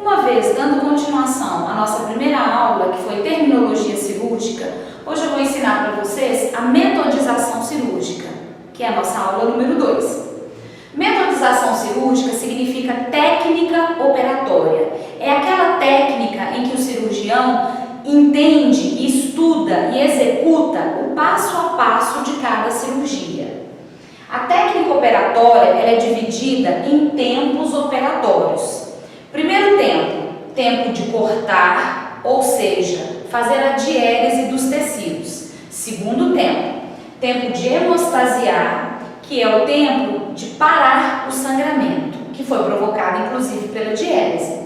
Uma vez dando continuação à nossa primeira aula, que foi terminologia cirúrgica, hoje eu vou ensinar para vocês a metodização cirúrgica, que é a nossa aula número 2. Metodização cirúrgica significa técnica operatória. É aquela técnica em que o cirurgião entende, estuda e executa o passo a passo de cada cirurgia. A técnica operatória ela é dividida em tempos operatórios. Primeiro tempo de cortar, ou seja, fazer a diérese dos tecidos. Segundo tempo de hemostasiar, que é o tempo de parar o sangramento, que foi provocado inclusive pela diérese.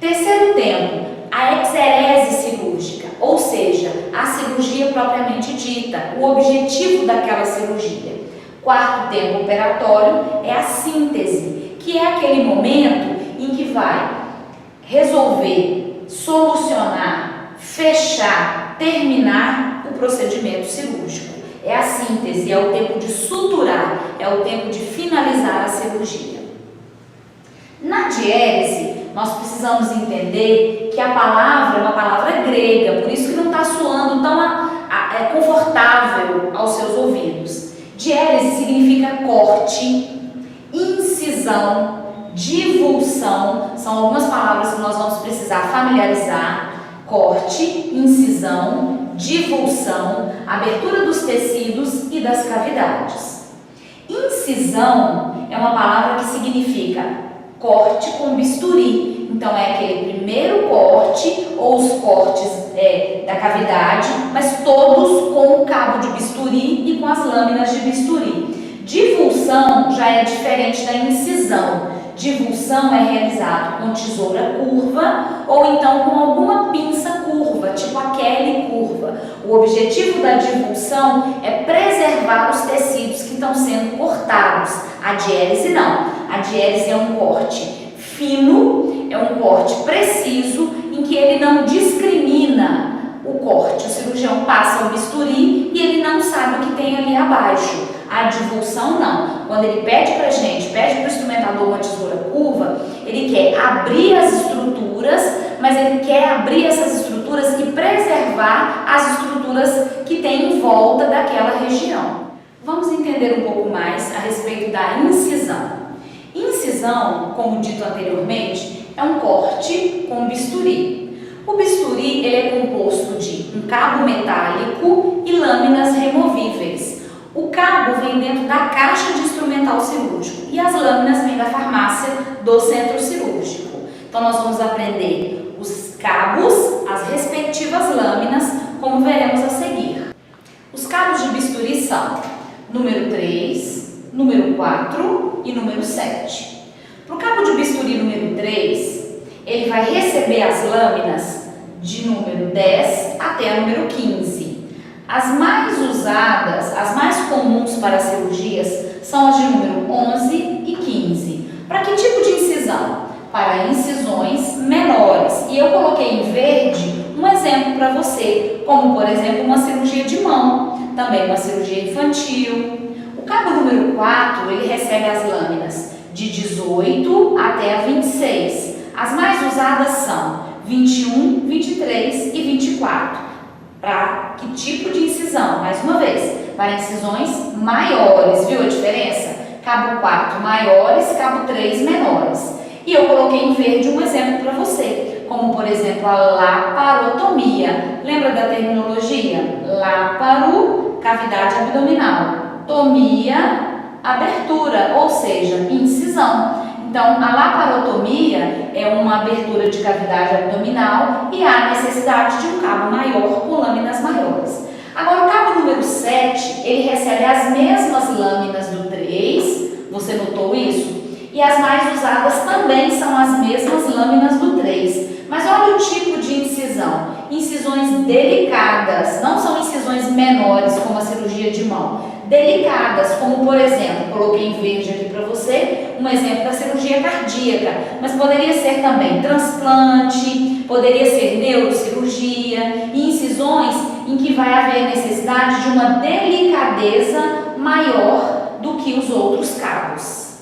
Terceiro tempo, a exerese cirúrgica, ou seja, a cirurgia propriamente dita, o objetivo daquela cirurgia. Quarto tempo operatório é a síntese, que é aquele momento em que vai resolver, solucionar, fechar, terminar o procedimento cirúrgico. É a síntese, é o tempo de suturar, é o tempo de finalizar a cirurgia. Na diérese, nós precisamos entender que a palavra é uma palavra grega, por isso que não está soando tão confortável aos seus ouvidos. Diérese significa corte, incisão, divulsão, são algumas palavras que nós vamos precisar familiarizar. Corte, incisão, divulsão, abertura dos tecidos e das cavidades. Incisão é uma palavra que significa corte com bisturi. Então é aquele primeiro corte ou os cortes da cavidade, mas todos com o cabo de bisturi e com as lâminas de bisturi. Divulsão já é diferente da incisão. Divulsão é realizado com tesoura curva ou então com alguma pinça curva, tipo a Kelly curva. O objetivo da divulsão é preservar os tecidos que estão sendo cortados. A diérese não. A diérese é um corte fino, é um corte preciso, em que ele não discrimina o corte. O cirurgião passa o bisturi e ele não sabe o que tem ali abaixo. A divulsão não. Quando ele pede para o instrumentador uma tesoura curva, ele quer abrir as estruturas, mas ele quer abrir essas estruturas e preservar as estruturas que tem em volta daquela região. Vamos entender um pouco mais a respeito da incisão. Incisão, como dito anteriormente, é um corte com bisturi. O bisturi ele é composto de um cabo metálico e lâminas removíveis. O cabo vem dentro da caixa de instrumental cirúrgico e as lâminas vêm da farmácia do centro cirúrgico. Então nós vamos aprender os cabos, as respectivas lâminas, como veremos a seguir. Os cabos de bisturi são número 3, número 4 e número 7. Para o cabo de bisturi número 3, ele vai receber as lâminas de número 10 até a número 15. As mais usadas, as mais comuns para cirurgias, são as de número 11 e 15. Para que tipo de incisão? Para incisões menores. E eu coloquei em verde um exemplo para você, como por exemplo uma cirurgia de mão, também uma cirurgia infantil. O cabo número 4, ele recebe as lâminas de 18 até a 26. As mais usadas são 21, 23 e 24. Para que tipo de incisão? Mais uma vez, para incisões maiores, viu a diferença? Cabo 4 maiores, cabo 3 menores. E eu coloquei em verde um exemplo para você, como por exemplo a laparotomia. Lembra da terminologia? Láparo, cavidade abdominal. Tomia, abertura, ou seja, incisão. Então, a laparotomia é uma abertura de cavidade abdominal e há necessidade de um cabo maior com lâminas maiores. Agora, o cabo número 7, ele recebe as mesmas lâminas do 3, você notou isso? E as mais usadas também são as mesmas lâminas do 3. Mas olha o tipo de incisão. Incisões delicadas, não são incisões menores como a cirurgia de mão. Delicadas, como por exemplo, coloquei em verde aqui para você, um exemplo da cirurgia cardíaca, mas poderia ser também transplante, poderia ser neurocirurgia, e incisões em que vai haver necessidade de uma delicadeza maior do que os outros cabos.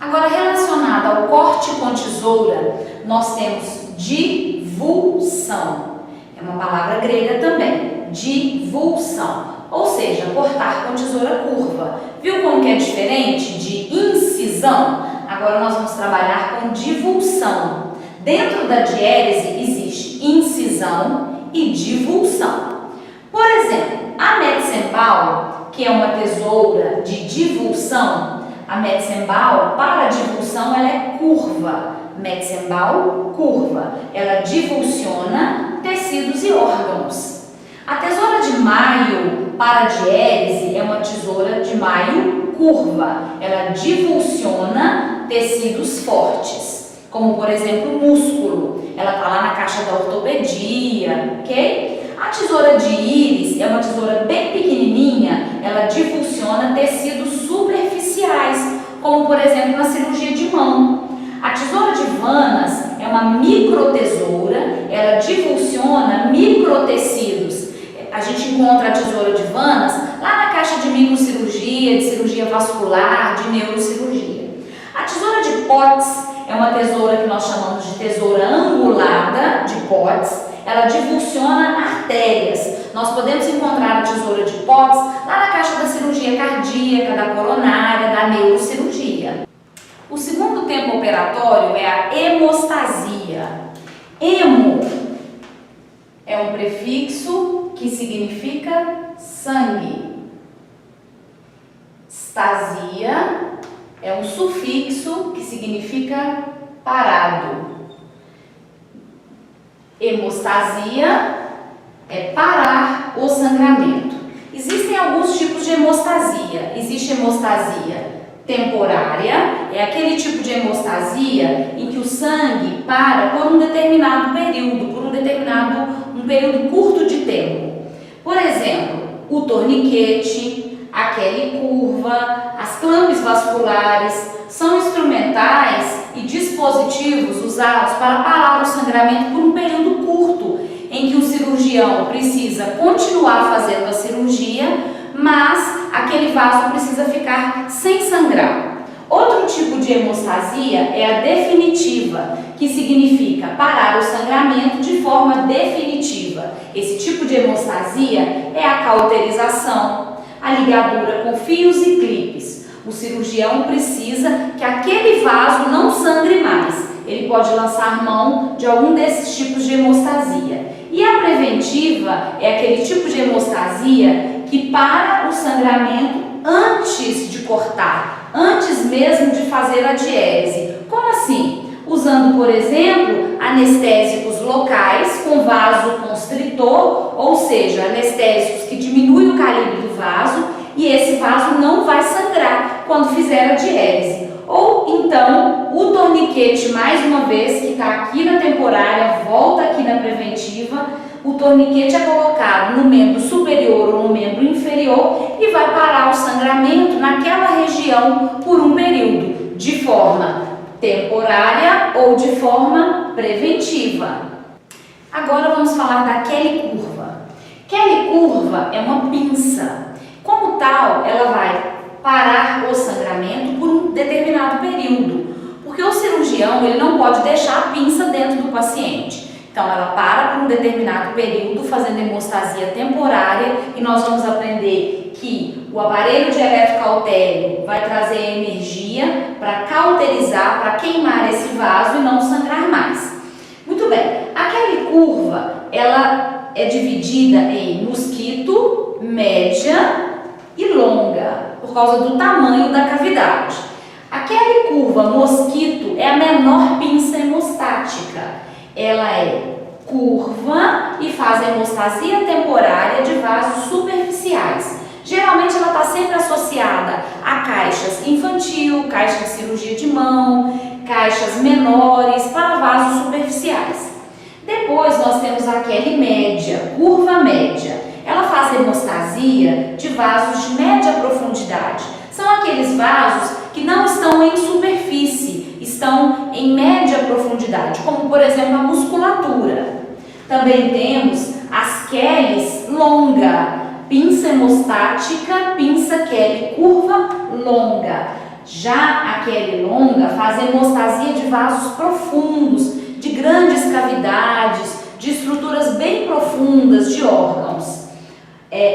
Agora, relacionado ao corte corte com tesoura, nós temos divulsão. É uma palavra grega também, divulsão. Ou seja, cortar com tesoura curva. Viu como que é diferente de incisão? Agora nós vamos trabalhar com divulsão. Dentro da diérese existe incisão e divulsão. Por exemplo, a Metzenbaum, que é uma tesoura de divulsão, a Metzenbaum, para a divulsão, ela é curva. Metzenbaum, curva. Ela divulsiona tecidos e órgãos. A tesoura de Mayo para a diérese é uma tesoura de Mayo curva. Ela divulsiona tecidos fortes, como por exemplo o músculo. Ela está lá na caixa da ortopedia, ok? A tesoura de íris é uma tesoura bem pequenininha. Ela divulsiona tecidos superficiais, como por exemplo na cirurgia de mão. A tesoura de Vanas é uma microtesoura. Ela divulsiona microtecidos. A gente encontra a tesoura de Vanas lá na caixa de microcirurgia, de cirurgia vascular, de neurocirurgia. A tesoura de Potts é uma tesoura que nós chamamos de tesoura angulada de Potts. Ela divulsiona artérias. Nós podemos encontrar a tesoura de Potts lá na caixa da cirurgia cardíaca, da coronária, da neurocirurgia. O segundo tempo operatório é a hemostasia. Hemo é um prefixo que significa sangue. Stasia é um sufixo que significa parado. Hemostasia é parar o sangramento. Existem alguns tipos de hemostasia. Existe hemostasia temporária, é aquele tipo de hemostasia em que o sangue para por um determinado período, um período curto de tempo. Por exemplo, o torniquete, a Kelly curva, as clampes vasculares são instrumentais e dispositivos usados para parar o sangramento por um período curto, em que o cirurgião precisa continuar fazendo a cirurgia, mas aquele vaso precisa ficar sem sangrar. Outro tipo de hemostasia é a definitiva, que significa parar o sangramento de forma definitiva. Esse tipo de hemostasia é a cauterização, a ligadura com fios e clipes. O cirurgião precisa que aquele vaso não sangre mais. Ele pode lançar mão de algum desses tipos de hemostasia. E a preventiva é aquele tipo de hemostasia que para o sangramento antes de cortar, antes mesmo de fazer a diérese. Como assim? Usando, por exemplo, anestésicos locais com vasoconstritor, ou seja, anestésicos que diminuem o calibre do vaso e esse vaso não vai sangrar quando fizer a diérese. Ou então, o torniquete, mais uma vez, que está aqui na temporária, volta aqui na preventiva. O torniquete é colocado no membro superior ou no membro inferior e vai parar o sangramento naquela região por um período, de forma temporária ou de forma preventiva. Agora vamos falar da Kelly curva. Kelly curva é uma pinça. Como tal, ela vai parar o sangramento por um determinado período, porque o cirurgião ele não pode deixar a pinça dentro do paciente. Então ela para por um determinado período fazendo hemostasia temporária e nós vamos aprender que o aparelho de eletrocautério vai trazer energia para cauterizar, para queimar esse vaso e não sangrar mais. Muito bem, a Kelly curva ela é dividida em mosquito, média e longa, por causa do tamanho da cavidade. A Kelly curva mosquito é a menor pinça hemostática. Ela é curva e faz a hemostasia temporária de vasos superficiais. Geralmente ela está sempre associada a caixas infantil, caixas de cirurgia de mão, caixas menores para vasos superficiais. Depois nós temos a Kelly média, curva média. Ela faz a hemostasia de vasos de média profundidade. São aqueles vasos que não estão em superfície, estão em média profundidade, como por exemplo a musculatura. Também temos as Kellys longa, pinça hemostática, pinça Kelly curva longa. Já a Kelly longa faz hemostasia de vasos profundos, de grandes cavidades, de estruturas bem profundas de órgãos.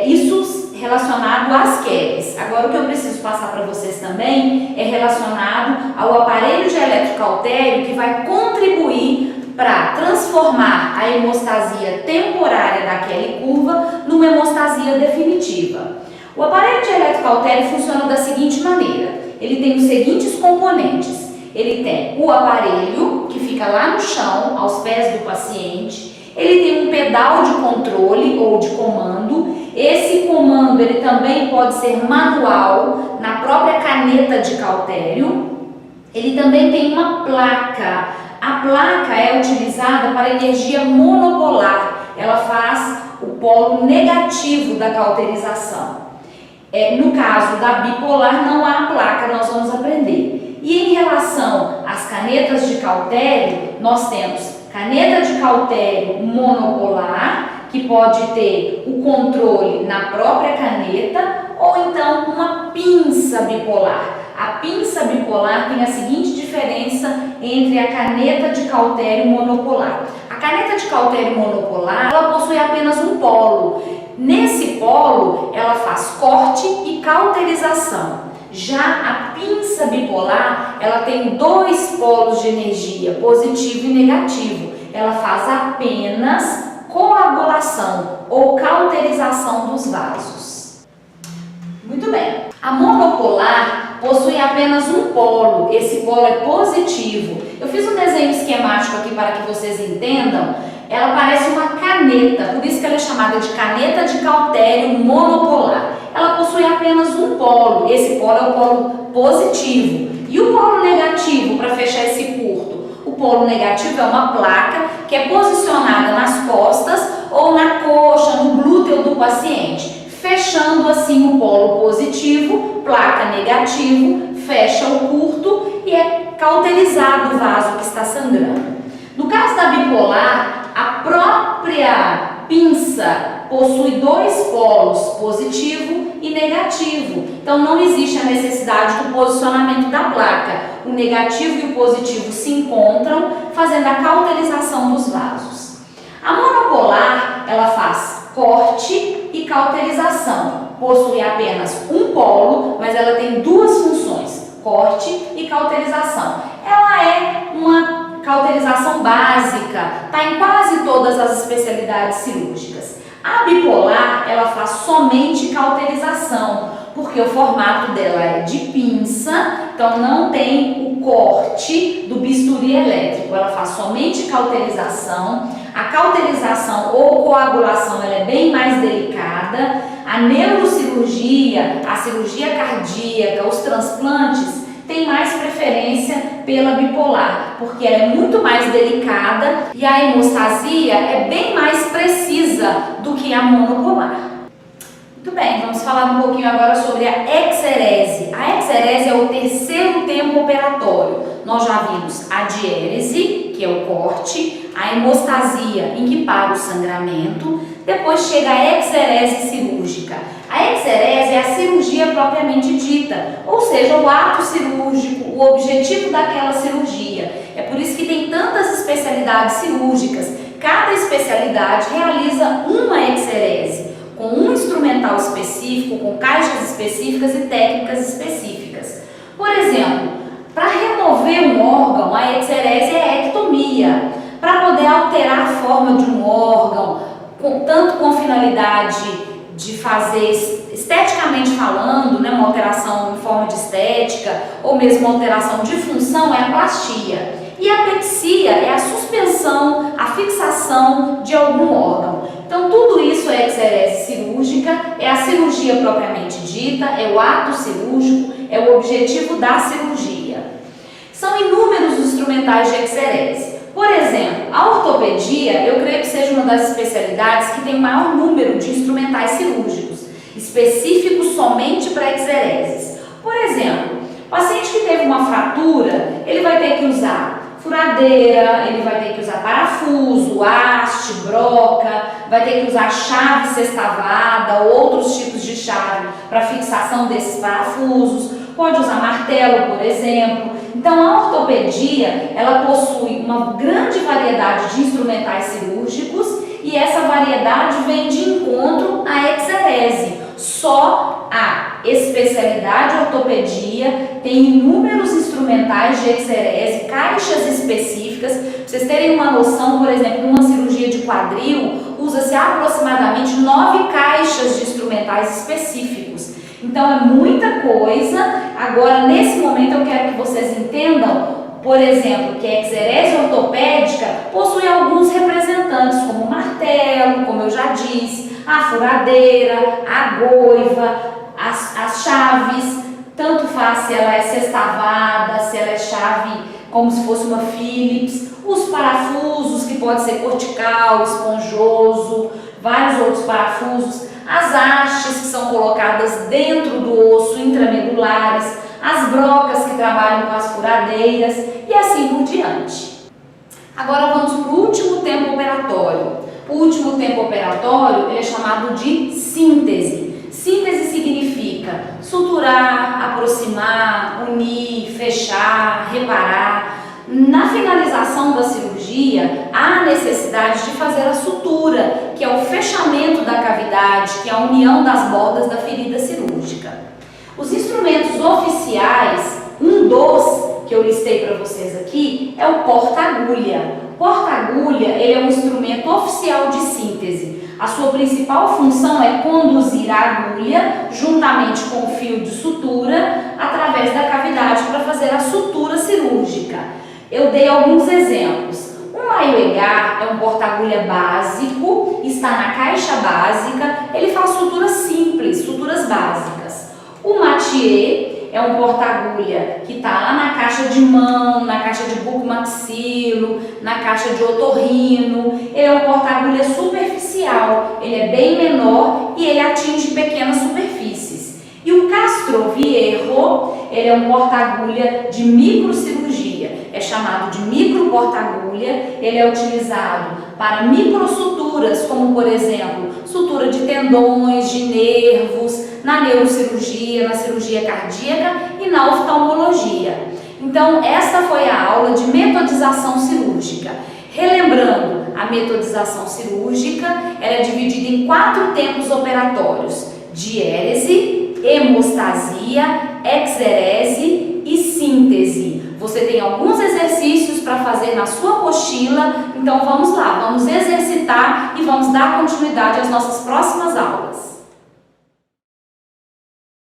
Isso relacionado às Kellys. Agora o que eu preciso passar para vocês também é relacionado ao aparelho de eletrocautério que vai contribuir para transformar a hemostasia temporária da Kelly curva numa hemostasia definitiva. O aparelho de eletrocautério funciona da seguinte maneira: ele tem os seguintes componentes. Ele tem o aparelho, que fica lá no chão, aos pés do paciente. Ele tem um pedal de controle ou de comando. Esse comando ele também pode ser manual, na própria caneta de cautério. Ele também tem uma placa. A placa é utilizada para energia monopolar. Ela faz o polo negativo da cauterização. No caso da bipolar não há placa, nós vamos aprender. E em relação às canetas de cautério, nós temos caneta de cautério monopolar, que pode ter o controle na própria caneta, ou então uma pinça bipolar. A pinça bipolar tem a seguinte diferença entre a caneta de cautério monopolar. A caneta de cautério monopolar, ela possui apenas um polo. Nesse polo, ela faz corte e cauterização. Já a pinça bipolar, ela tem dois polos de energia, positivo e negativo. Ela faz apenas coagulação ou cauterização dos vasos. Muito bem. A monopolar possui apenas um polo. Esse polo é positivo. Eu fiz um desenho esquemático aqui para que vocês entendam. Ela parece uma caneta, por isso que ela é chamada de caneta de cautério monopolar. Ela possui apenas um polo. Esse polo é o polo positivo. E o polo negativo, para fechar esse curto? O polo negativo é uma placa que é posicionada nas costas ou na coxa, no glúteo do paciente, fechando assim o polo positivo, placa negativo, fecha o curto e é cauterizado o vaso que está sangrando. No caso da bipolar, a própria pinça possui dois polos, positivo e negativo. Então não existe a necessidade do posicionamento da placa. O negativo e o positivo se encontram, fazendo a cauterização dos vasos. A monopolar, ela faz corte e cauterização. Possui apenas um polo, mas ela tem duas funções: corte e cauterização. Ela é uma cauterização básica, está em quase todas as especialidades cirúrgicas. A bipolar, ela faz somente cauterização, porque o formato dela é de pinça, então não tem o corte do bisturi elétrico, ela faz somente cauterização. A cauterização ou coagulação ela é bem mais delicada. A neurocirurgia, a cirurgia cardíaca, os transplantes tem mais preferência pela bipolar, porque ela é muito mais delicada e a hemostasia é bem mais precisa do que a monopolar. Muito bem, vamos falar um pouquinho agora sobre a exerese. A exerese é o terceiro tempo operatório. Nós já vimos a diérese, que é o corte, a hemostasia, em que para o sangramento, depois chega a exerese cirúrgica. A exerese é a cirurgia propriamente dita, ou seja, o ato cirúrgico, o objetivo daquela cirurgia. É por isso que tem tantas especialidades cirúrgicas. Cada especialidade realiza uma exerese, com um instrumental específico, com caixas específicas e técnicas específicas. Por exemplo, para remover um órgão, a exerese é a ectomia. Para poder alterar a forma de um órgão, tanto com finalidade de fazer, esteticamente falando, né, uma alteração em forma de estética, ou mesmo uma alteração de função, é a plastia. E a pexia é a suspensão, a fixação de algum órgão. Então tudo isso é exerese cirúrgica, é a cirurgia propriamente dita, é o ato cirúrgico, é o objetivo da cirurgia. São inúmeros os instrumentais de exerese. Por exemplo, a ortopedia, eu creio que seja uma das especialidades que tem o maior número de instrumentais cirúrgicos, específicos somente para exereses. Por exemplo, o paciente que teve uma fratura, ele vai ter que usar furadeira, ele vai ter que usar parafuso, haste, broca, vai ter que usar chave sextavada, outros tipos de chave para fixação desses parafusos. pode usar martelo, por exemplo. Então, a ortopedia, ela possui uma grande variedade de instrumentais cirúrgicos e essa variedade vem de encontro à exerese. Só a especialidade ortopedia tem inúmeros instrumentais de exerese, caixas específicas. Para vocês terem uma noção, por exemplo, numa cirurgia de quadril, usa-se aproximadamente 9 caixas de instrumentais específicos. Então é muita coisa. Agora, nesse momento, eu quero que vocês entendam, por exemplo, que a exerese ortopédica possui alguns representantes, como o martelo, como eu já disse, a furadeira, a goiva, as chaves, tanto faz se ela é sextavada, se ela é chave como se fosse uma Phillips, os parafusos, que pode ser cortical, esponjoso, vários outros parafusos, as hastes que são colocadas dentro do osso, intramedulares, as brocas que trabalham com as furadeiras e assim por diante. Agora vamos para o último tempo operatório. O último tempo operatório ele é chamado de síntese. Síntese significa suturar, aproximar, unir, fechar, reparar. Na finalização da cirurgia, há necessidade de fazer a sutura, que é o fechamento da cavidade, que é a união das bordas da ferida cirúrgica. Os instrumentos oficiais, um dos que eu listei para vocês aqui, é o porta-agulha. O porta-agulha ele é um instrumento oficial de síntese. A sua principal função é conduzir a agulha, juntamente com o fio de sutura, através da cavidade para fazer a sutura cirúrgica. Eu dei alguns exemplos. O Maioegar é um porta-agulha básico, está na caixa básica, ele faz suturas simples, suturas básicas. O Mathieu é um porta-agulha que está lá na caixa de mão, na caixa de bucomaxilo, na caixa de otorrino. Ele é um porta-agulha superficial, ele é bem menor e ele atinge pequenas superfícies. E o Castroviejo, ele é um porta-agulha de microcirurgia, é chamado de micro porta-agulha, ele é utilizado para microsuturas, como por exemplo, sutura de tendões, de nervos, na neurocirurgia, na cirurgia cardíaca e na oftalmologia. Então, esta foi a aula de metodização cirúrgica. Relembrando, a metodização cirúrgica ela é dividida em 4 tempos operatórios: diérese, hemostasia, exerese e síntese. Você tem alguns exercícios para fazer na sua apostila, então vamos lá, vamos exercitar e vamos dar continuidade às nossas próximas aulas.